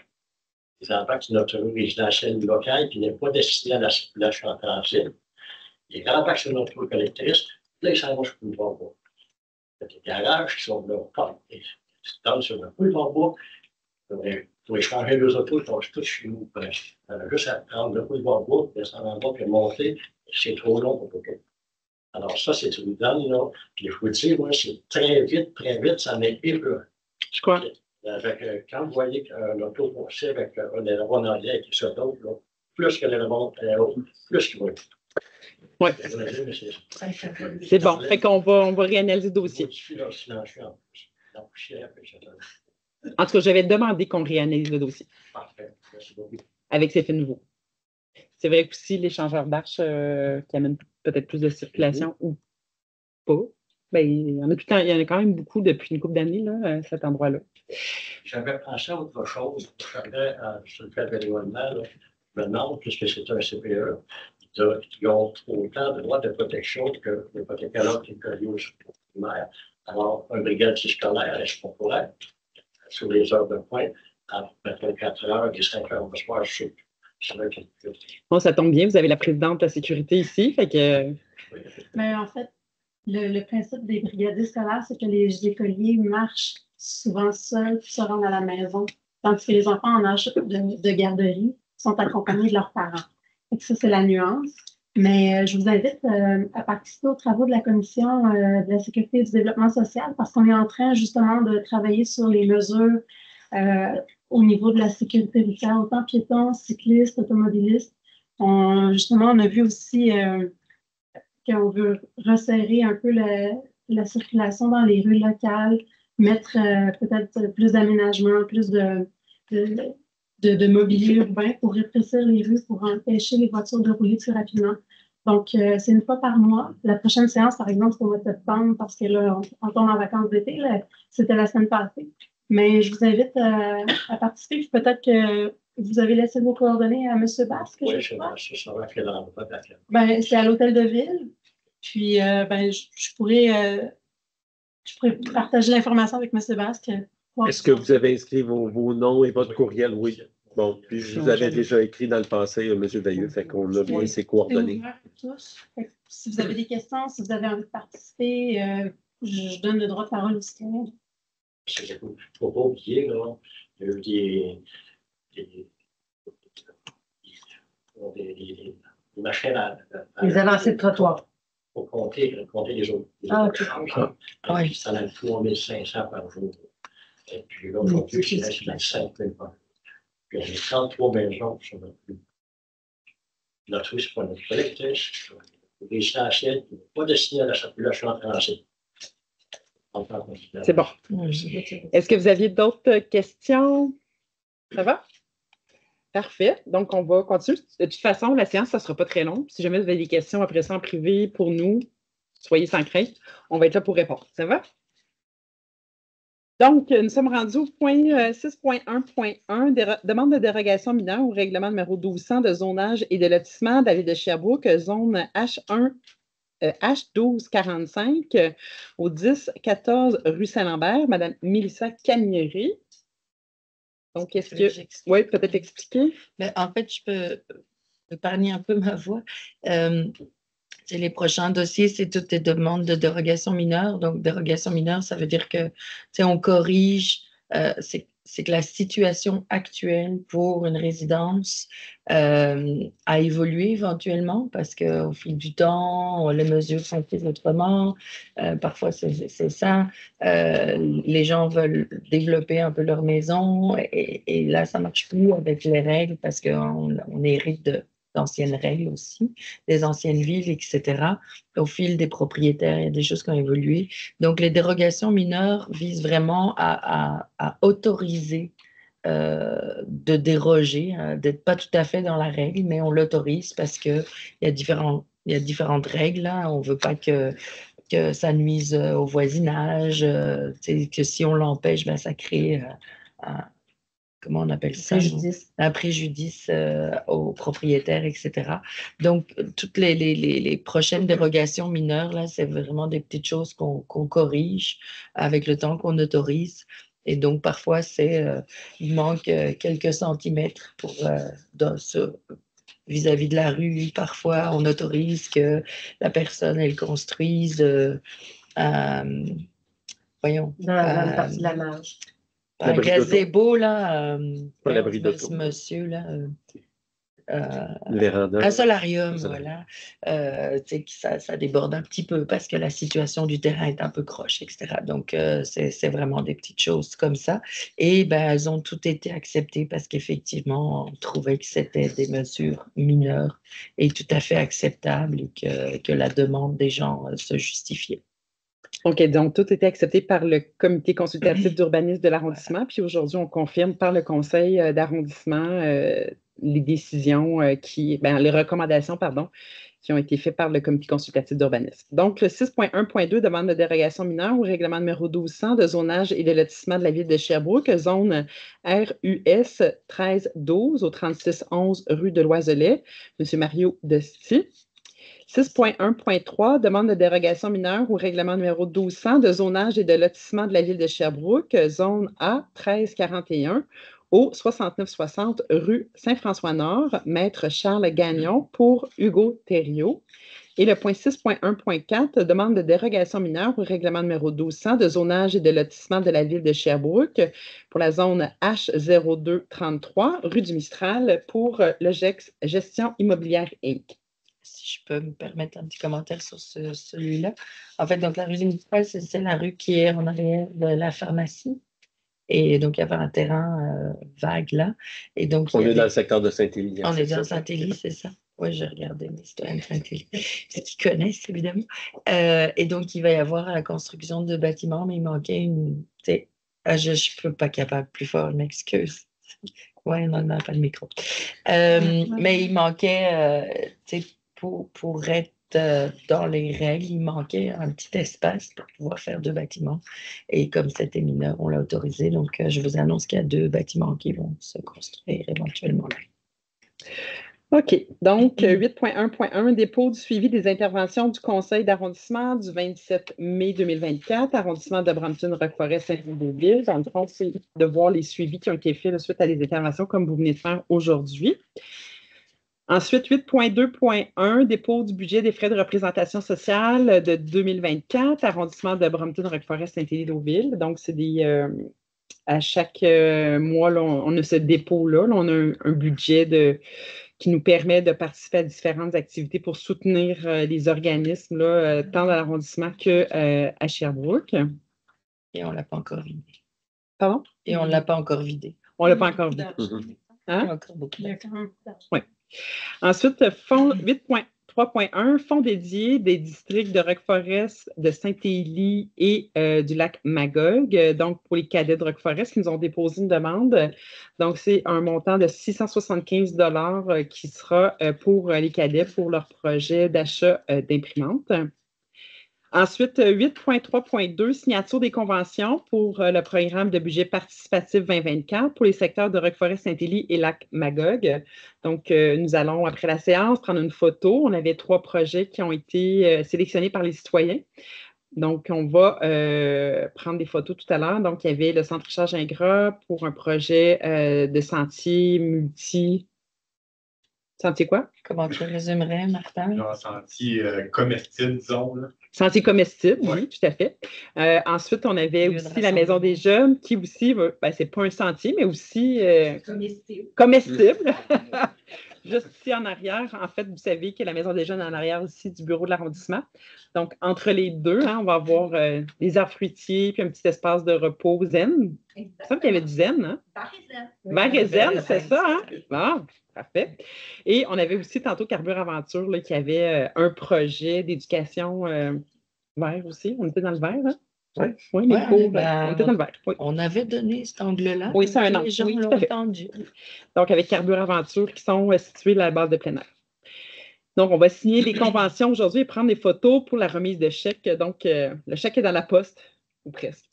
Ils impactent notre rue résidentielle locale qui n'est pas destinée à la circulation en transit. Ils impactent sur notre rue collectrice, là, ils s'en vont sur le boulevard Bois. Il y a des garages qui sont là, ils se donnent sur le boulevard Bois. Pour échanger deux autos, ils tombent tous chez nous. Juste à prendre le boulevard Bois, descendre en bas, puis monter, c'est trop long pour tout. Alors ça, c'est une donne, là. Puis je vous dis, moi, c'est très vite, ça m'est épeurant. Je crois. Quand vous voyez qu'un auto passait avec un aileron en arrière qui se d'autre, plus que l'aileron est haut, plus qu'il va être. Oui. C'est bon. Fait qu'on va réanalyser le dossier. En tout cas, j'avais demandé qu'on réanalyse le dossier. Parfait. Merci beaucoup. Avec ces faits nouveaux. C'est vrai qu'aussi, les changeurs d'arche qui amènent peut-être plus de circulation ou pas. Ben, il y en a quand même beaucoup depuis une couple d'années, là, à cet endroit-là. J'avais pensé à autre chose. Sur le fait de l'éloignement, demande, puisque c'est un CPE, ils ont autant de droits de protection que le protocole qui est connu au primaire. Alors, un brigadier scolaire, est-ce qu'on pourrait, sur les heures de pointe, à 24 heures et 5 heures le soir, bon, ça tombe bien, vous avez la présidente de la sécurité ici, fait que... Mais en fait, le principe des brigadiers scolaires, c'est que les écoliers marchent souvent seuls pour se rendre à la maison, tandis que les enfants en âge de garderie sont accompagnés de leurs parents. Donc ça, c'est la nuance. Mais je vous invite à participer aux travaux de la Commission de la sécurité et du développement social parce qu'on est en train justement de travailler sur les mesures au niveau de la sécurité routière, autant piétons, cyclistes, automobilistes. Justement, on a vu aussi qu'on veut resserrer un peu la circulation dans les rues locales, mettre peut-être plus d'aménagements, plus de mobilier urbain pour rétrécir les rues, pour empêcher les voitures de rouler plus rapidement. Donc, c'est une fois par mois. La prochaine séance, par exemple, c'est au mois de septembre parce que là, on tombe en vacances d'été. C'était la semaine passée. Mais je vous invite à participer. Peut-être que vous avez laissé vos coordonnées à M. Basque. Oui, je sais, ben, c'est à l'hôtel de ville. Puis, je pourrais partager l'information avec M. Basque. Est-ce que vous avez inscrit vos noms et votre courriel? Oui. Bon, puis je vous avais déjà écrit dans le passé, M. Veilleux, fait qu'on a bien ses coordonnées. Si vous avez des questions, si vous avez envie de participer, je donne le droit de parole aussi. Il ne faut pas oublier, là, il y a eu des machines les avancées de trottoir. Pour compter les autres. Oui. Ça en a 3500 par jour. Et puis là, aujourd'hui, c'est 5 000 par jour. Puis on est 33 maisons sur notre rue. Notre rue, c'est pas notre collectrice. Les résidentiels, pas destiné à la circulation en transit. C'est bon. Est-ce que vous aviez d'autres questions? Ça va? Parfait. Donc, on va continuer. De toute façon, la séance, ça ne sera pas très long. Si jamais vous avez des questions après ça en privé pour nous, soyez sans crainte. On va être là pour répondre. Ça va? Donc, nous sommes rendus au point 6.1.1, demande de dérogation mineure au règlement numéro 1200 de zonage et de lotissement de la ville de Sherbrooke, zone H1, H1245, au 10-14 rue Saint-Lambert, Madame Mélissa Camieri. Donc, est-ce que... Oui, peut-être expliquer? Mais en fait, je peux épargner un peu ma voix. Les prochains dossiers, c'est toutes les demandes de dérogation mineure. Donc, dérogation mineure, ça veut dire que on corrige, c'est que la situation actuelle pour une résidence a évolué éventuellement parce qu'au fil du temps, les mesures sont prises autrement. Parfois, c'est ça. Les gens veulent développer un peu leur maison et là, ça ne marche plus avec les règles parce qu'on hérite d'anciennes règles aussi, des anciennes villes, etc. Au fil des propriétaires, il y a des choses qui ont évolué. Donc, les dérogations mineures visent vraiment à autoriser de déroger, d'être pas tout à fait dans la règle, mais on l'autorise parce qu'il y a différentes règles. Là. On ne veut pas que ça nuise au voisinage, que si on l'empêche, ben, ça crée comment on appelle ça? Un préjudice aux propriétaires, etc. Donc, toutes les prochaines dérogations mineures, là, c'est vraiment des petites choses qu'on corrige avec le temps qu'on autorise. Et donc, parfois, il manque quelques centimètres pour vis-à-vis de la rue. Parfois, on autorise que la personne, elle construise voyons. Dans la partie de la marge. Un gazebo, là, ce monsieur, là, un solarium, voilà, ça déborde un petit peu parce que la situation du terrain est un peu croche, etc. Donc, c'est vraiment des petites choses comme ça. Et ben, elles ont toutes été acceptées parce qu'effectivement, on trouvait que c'était des mesures mineures et tout à fait acceptables et que la demande des gens se justifiait. OK, donc tout était accepté par le comité consultatif d'urbanisme de l'arrondissement, puis aujourd'hui, on confirme par le conseil d'arrondissement les décisions les recommandations, pardon, qui ont été faites par le comité consultatif d'urbanisme. Donc, le 6.1.2 demande de dérogation mineure au règlement numéro 1200 de zonage et de lotissement de la ville de Sherbrooke, zone RUS 1312 au 3611 rue de Loiselet. M. Mario Dosti. 6.1.3 demande de dérogation mineure au règlement numéro 1200 de zonage et de lotissement de la ville de Sherbrooke, zone A 1341 au 6960 rue Saint-François-Nord, maître Charles Gagnon pour Hugo Thériault. Et le point 6.1.4 demande de dérogation mineure au règlement numéro 1200 de zonage et de lotissement de la ville de Sherbrooke pour la zone H0233 rue du Mistral pour le GEX Gestion Immobilière Inc. Si je peux me permettre un petit commentaire sur celui-là. En fait, donc la rue du Mistral, c'est la rue qui est en arrière de la pharmacie. Et donc, il y avait un terrain vague là. Et donc, on est dans le secteur de Saint-Élie. On est dans Saint-Élie, c'est ça. Oui, j'ai regardé mes citoyens de Saint-Élie. Ceux qui connaissent, évidemment. Et donc, il va y avoir la construction de bâtiments, mais il manquait une. Je ne peux pas capable plus fort, je m'excuse. Oui, on n'a pas le micro. Mais il manquait, pour être dans les règles, il manquait un petit espace pour pouvoir faire 2 bâtiments. Et comme c'était mineur, on l'a autorisé. Donc, je vous annonce qu'il y a 2 bâtiments qui vont se construire éventuellement. OK. Donc, 8.1.1, dépôt du suivi des interventions du conseil d'arrondissement du 27 mai 2024, arrondissement de Brampton-Roqueforest-Saint-Deauville. Dans le fond, c'est de voir les suivis qui ont été faits suite à des interventions comme vous venez de faire aujourd'hui. Ensuite, 8.2.1, dépôt du budget des frais de représentation sociale de 2024, arrondissement de Brampton-Roqueforest-Saint-Deauville. Donc, c'est à chaque mois, là, on a ce dépôt-là. Là, on a un budget qui nous permet de participer à différentes activités pour soutenir les organismes, là, tant dans l'arrondissement qu'à Sherbrooke. Et on ne l'a pas encore vidé. Pardon? Et on ne l'a pas encore vidé. On ne l'a pas encore vidé. Hein? Encore beaucoup. Oui. Ensuite, 8.3.1, fonds dédié des districts de Roqueforest, de Saint-Élie et du lac Magog, donc pour les cadets de Roqueforest qui nous ont déposé une demande. Donc, c'est un montant de 675 $ qui sera pour les cadets pour leur projet d'achat d'imprimantes. Ensuite, 8.3.2, signature des conventions pour le programme de budget participatif 2024 pour les secteurs de Roqueforest, Saint-Élie et Lac-Magog. Donc, nous allons, après la séance, prendre une photo. On avait 3 projets qui ont été sélectionnés par les citoyens. Donc, on va prendre des photos tout à l'heure. Donc, il y avait le Centre Richard Gingras pour un projet de sentier multi... Sentier quoi? Comment tu résumerais, Martin? Genre sentier comestible, disons. Là. Sentier comestible, oui, tout à fait. Ensuite, on avait aussi la Maison des Jeunes, qui aussi, c'est pas un sentier, mais aussi comestible. Juste ici en arrière, en fait, vous savez que la Maison des Jeunes est en arrière aussi du bureau de l'arrondissement. Donc, entre les deux, on va avoir des arbres fruitiers puis un petit espace de repos zen. Il me semble qu'il y avait du zen, hein? Bar et zen, c'est ça, hein? Bon, parfait. Et on avait aussi tantôt Carbure Aventure là, qui avait un projet d'éducation vert aussi. On était dans le vert, hein? Oui, mais on était dans le vert. Oui. On avait donné cet angle-là. Oui, c'est un angle. Les gens l'ont entendu. Donc, avec Carbure Aventure qui sont situés à la base de plein air. Donc, on va signer des conventions aujourd'hui et prendre des photos pour la remise de chèques. Donc, le chèque est dans la poste, ou presque.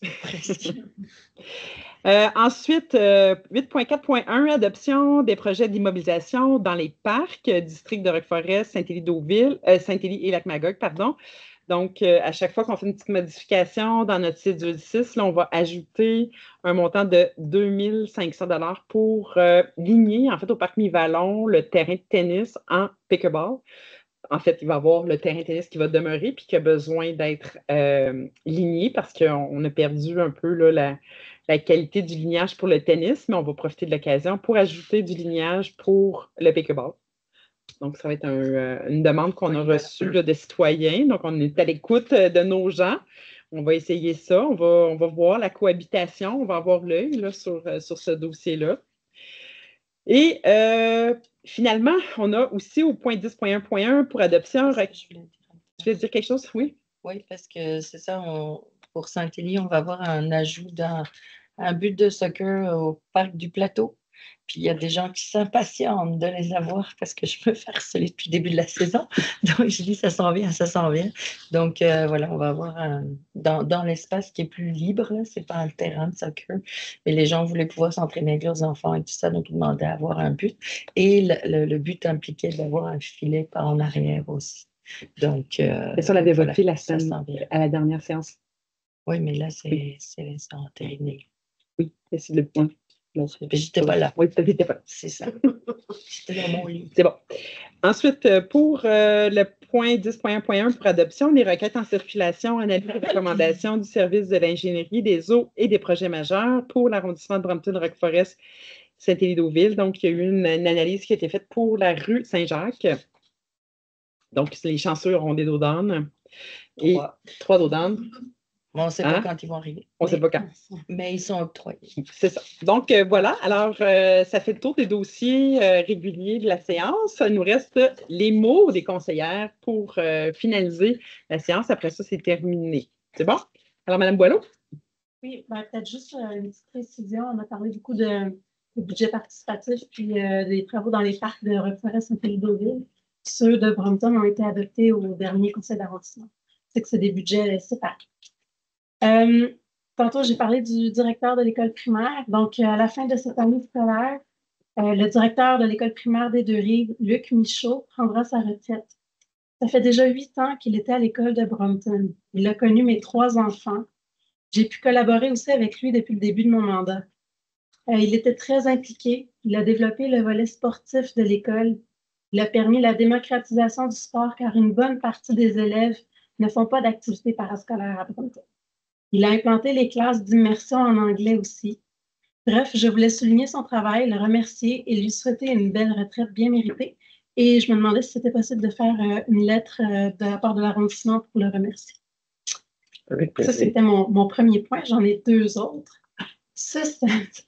Ensuite, 8.4.1, adoption des projets d'immobilisation dans les parcs, district de Roqueforest, Saint-Élie et Lac-Magog, pardon. Donc, à chaque fois qu'on fait une petite modification dans notre site du 6, là, on va ajouter un montant de 2 500 $ pour ligner, en fait, au parc Mi-Vallon, le terrain de tennis en pickleball. En fait, il va y avoir le terrain de tennis qui va demeurer puis qui a besoin d'être ligné parce qu'on a perdu un peu là, la qualité du lignage pour le tennis, mais on va profiter de l'occasion pour ajouter du lignage pour le pickleball. Donc, ça va être une demande qu'on a reçue là, des citoyens. Donc, on est à l'écoute de nos gens. On va essayer ça. On va voir la cohabitation. On va avoir l'œil là, sur ce dossier-là. Et finalement, on a aussi au point 10.1.1 pour adoption. Tu voulais dire quelque chose? Oui? Oui, parce que c'est ça, pour Saint-Élie, on va avoir un ajout un but de soccer au parc du Plateau. Puis il y a des gens qui s'impatientent de les avoir parce que je me fais harceler depuis le début de la saison. Donc je dis, ça s'en vient, ça s'en vient. Donc voilà, on va avoir dans l'espace qui est plus libre, c'est pas un terrain de soccer, mais les gens voulaient pouvoir s'entraîner avec leurs enfants et tout ça, donc ils demandaient à avoir un but. Et le but impliquait d'avoir un filet par en arrière aussi. Donc, et ça, on l'avait voté la ça semaine à la dernière séance. Oui, mais là, c'est entériné. Oui, c'est le point. J'étais pas là. Oui, tu n'étais pas là. C'est ça. J'étais dans mon lit. C'est bon. Ensuite, pour le point 10.1.1 pour adoption, les requêtes en circulation, analyse et recommandation du service de l'ingénierie des eaux et des projets majeurs pour l'arrondissement de Brompton-Roqueforest, Saint-Élie-Deauville. Donc, il y a eu une analyse qui a été faite pour la rue Saint-Jacques. Donc, les chanceux auront des dos d'âne. Et 3 dos d'âne. On ne sait pas quand ils vont arriver. On ne sait pas quand. Mais ils sont octroyés. C'est ça. Donc, voilà. Alors, ça fait le tour des dossiers réguliers de la séance. Il nous reste les mots des conseillères pour finaliser la séance. Après ça, c'est terminé. C'est bon? Alors, Mme Boileau? Oui, peut-être juste une petite précision. On a parlé beaucoup de budget participatif puis des travaux dans les parcs de Roqueforest-Saint-Élie-Deauville. Ceux de Brompton ont été adoptés au dernier conseil d'arrondissement. C'est que c'est des budgets séparés. Tantôt, j'ai parlé du directeur de l'école primaire. Donc, à la fin de cette année scolaire, le directeur de l'école primaire des Deux-Rives, Luc Michaud, prendra sa retraite. Ça fait déjà 8 ans qu'il était à l'école de Brompton. Il a connu mes 3 enfants. J'ai pu collaborer aussi avec lui depuis le début de mon mandat. Il était très impliqué. Il a développé le volet sportif de l'école. Il a permis la démocratisation du sport car une bonne partie des élèves ne font pas d'activité parascolaire à Brompton. Il a implanté les classes d'immersion en anglais aussi. Bref, je voulais souligner son travail, le remercier et lui souhaiter une belle retraite bien méritée. Et je me demandais si c'était possible de faire une lettre de la part de l'arrondissement pour le remercier. Ça, c'était mon premier point. J'en ai 2 autres.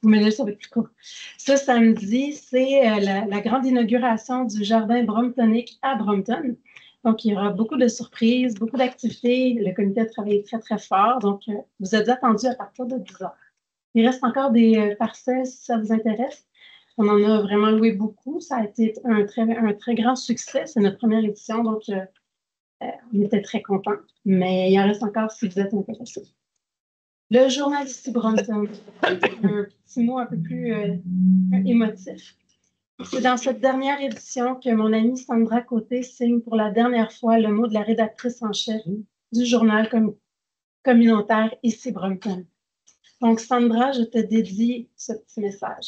Vous me laissez avec plus court. Ce samedi, c'est la grande inauguration du jardin bromptonique à Brompton. Donc, il y aura beaucoup de surprises, beaucoup d'activités. Le comité a travaillé très, très fort. Donc, vous êtes attendus à partir de 10 h. Il reste encore des parcelles si ça vous intéresse. On en a vraiment loué beaucoup. Ça a été un très grand succès. C'est notre première édition, donc on était très contents. Mais il en reste encore si vous êtes intéressés. Le journal ici Brompton, un petit mot un peu plus émotif. C'est dans cette dernière édition que mon amie Sandra Côté signe pour la dernière fois le mot de la rédactrice en chef du journal communautaire ici Brompton. Donc, Sandra, je te dédie ce petit message.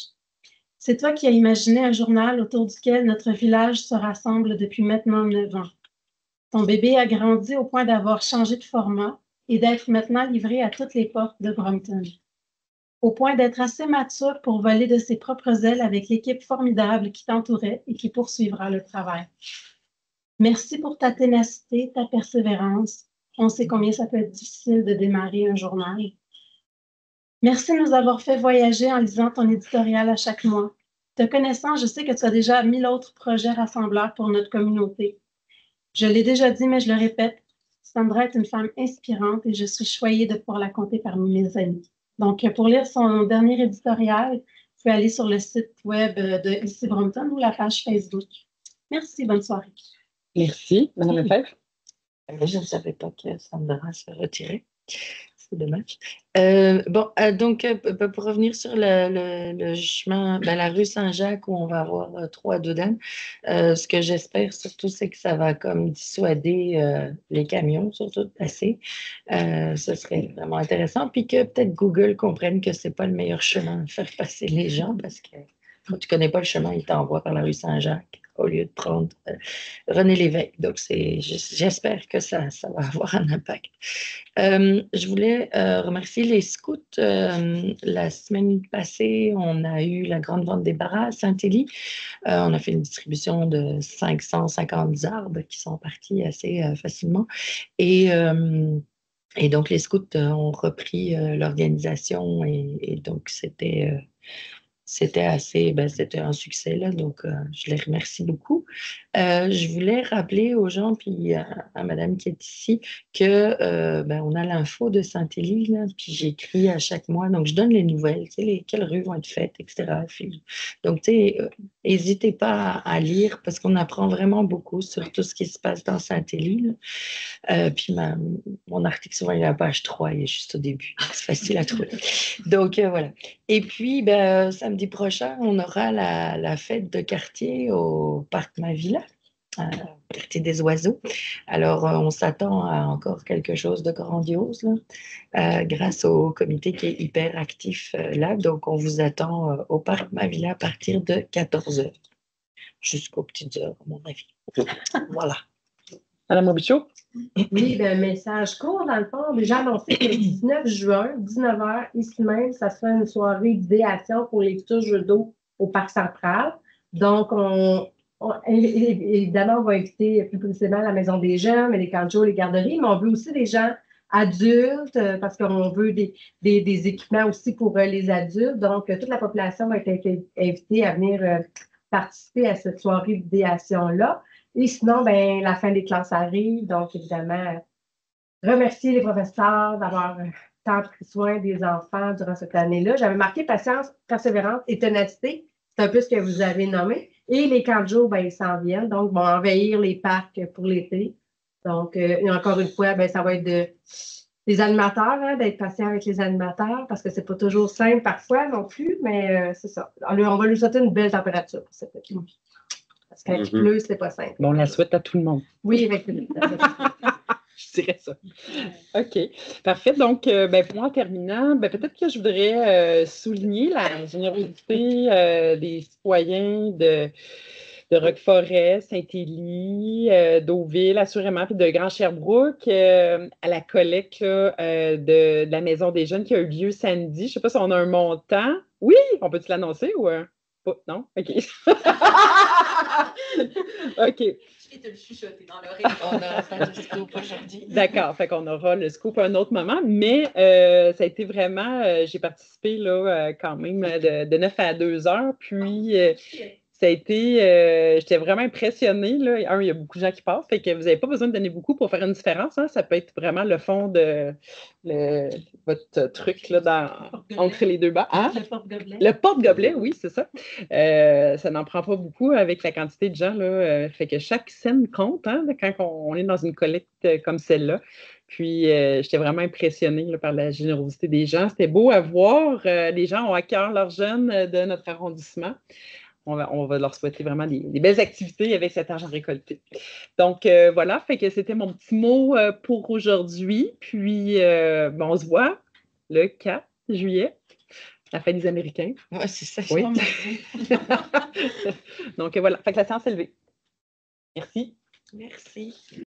C'est toi qui as imaginé un journal autour duquel notre village se rassemble depuis maintenant 9 ans. Ton bébé a grandi au point d'avoir changé de format et d'être maintenant livré à toutes les portes de Brompton. Au point d'être assez mature pour voler de ses propres ailes avec l'équipe formidable qui t'entourait et qui poursuivra le travail. Merci pour ta ténacité, ta persévérance. On sait combien ça peut être difficile de démarrer un journal. Merci de nous avoir fait voyager en lisant ton éditorial à chaque mois. Te connaissant, je sais que tu as déjà 1000 autres projets rassembleurs pour notre communauté. Je l'ai déjà dit, mais je le répète, Sandra est une femme inspirante et je suis choyée de pouvoir la compter parmi mes amis. Donc, pour lire son dernier éditorial, vous pouvez aller sur le site web de ici Brompton ou la page Facebook. Merci, bonne soirée. Merci, Mme Lefebvre. Je ne savais pas que Sandra se retirait. C'est dommage. Donc, pour revenir sur le chemin, la rue Saint-Jacques où on va avoir 3 dodanes, ce que j'espère surtout, c'est que ça va comme dissuader les camions, surtout de passer. Ce serait vraiment intéressant. Puis que peut-être Google comprenne que ce n'est pas le meilleur chemin de faire passer les gens parce que quand tu ne connais pas le chemin, il t'envoie par la rue Saint-Jacques au lieu de prendre René Lévesque. Donc, j'espère que ça va avoir un impact. Je voulais remercier les scouts. La semaine passée, on a eu la grande vente des barras à Saint-Élie. On a fait une distribution de 550 arbres qui sont partis assez facilement. Et donc, les scouts ont repris l'organisation et donc, c'était un succès, là, donc je les remercie beaucoup. Je voulais rappeler aux gens, puis à madame qui est ici, que on a l'info de Saint-Élie, là, puis j'écris à chaque mois. Donc, je donne les nouvelles, tu sais, quelles rues vont être faites, etc. Donc, tu sais, n'hésitez pas à lire parce qu'on apprend vraiment beaucoup sur tout ce qui se passe dans Saint-Élie. Puis mon article, souvent, il est à la page 3, il est juste au début. C'est facile à trouver. Donc, voilà. Et puis, samedi prochain, on aura la fête de quartier au Parc Mavilla, quartier des oiseaux. Alors, on s'attend à encore quelque chose de grandiose, là, grâce au comité qui est hyper actif là. Donc, on vous attend au Parc Mavilla à partir de 14h, jusqu'aux petites heures, à mon avis. Voilà. Madame Robichaud? Oui, un message court, dans le fond. Déjà annoncé que le 19 juin, 19h, ici même, ça sera une soirée d'idéation pour les futurs jeux d'eau au Parc Central. Donc, évidemment, on va inviter plus précisément la Maison des Jeunes, les camps de jour, les garderies, mais on veut aussi des gens adultes parce qu'on veut des équipements aussi pour les adultes. Donc, toute la population va être invitée à venir participer à cette soirée d'idéation-là. Et sinon, la fin des classes arrive. Donc, évidemment, remercier les professeurs d'avoir tant pris soin des enfants durant cette année-là. J'avais marqué patience, persévérance et ténacité. C'est un peu ce que vous avez nommé. Et les camps de jour, ils s'en viennent. Donc, vont envahir les parcs pour l'été. Donc, et encore une fois, ça va être des animateurs, d'être patient avec les animateurs parce que c'est pas toujours simple parfois non plus, mais c'est ça. Alors, on va lui souhaiter une belle température pour cette année. Parce quand il pleut, c'est pas simple. Bon, on la souhaite à tout le monde. Oui, effectivement. Je dirais ça. OK. Parfait. Donc, pour moi, en terminant, peut-être que je voudrais souligner la générosité des citoyens de Roqueforest, Saint-Élie, Deauville, assurément, puis de Grand Sherbrooke, à la collecte de la Maison des Jeunes qui a eu lieu samedi. Je ne sais pas si on a un montant. Oui, on peut-tu l'annoncer ou non? OK. OK. Je vais te le chuchoter dans l'oreille. On n'aura pas de scoop aujourd'hui. D'accord, fait qu'on aura le scoop à un autre moment, mais ça a été vraiment, j'ai participé là, quand même de 9 à 2 heures, puis ça a été, j'étais vraiment impressionnée. Là. Il y a beaucoup de gens qui passent, fait que vous n'avez pas besoin de donner beaucoup pour faire une différence. Hein. Ça peut être vraiment le fond de votre truc là, entre les deux bas. Hein? Le porte-gobelet. Le porte-gobelet, oui, c'est ça. Ça n'en prend pas beaucoup avec la quantité de gens. Là, fait que chaque scène compte hein, quand on est dans une collecte comme celle-là. Puis, j'étais vraiment impressionnée là, par la générosité des gens. C'était beau à voir. Les gens ont à cœur leurs jeunes de notre arrondissement. On va leur souhaiter vraiment des belles activités avec cet argent récolté. Donc, voilà, fait que c'était mon petit mot pour aujourd'hui. Puis, on se voit le 4 juillet, la fête des Américains. Oui, c'est ça. Oui. Donc, voilà, fait que la séance est levée. Merci. Merci.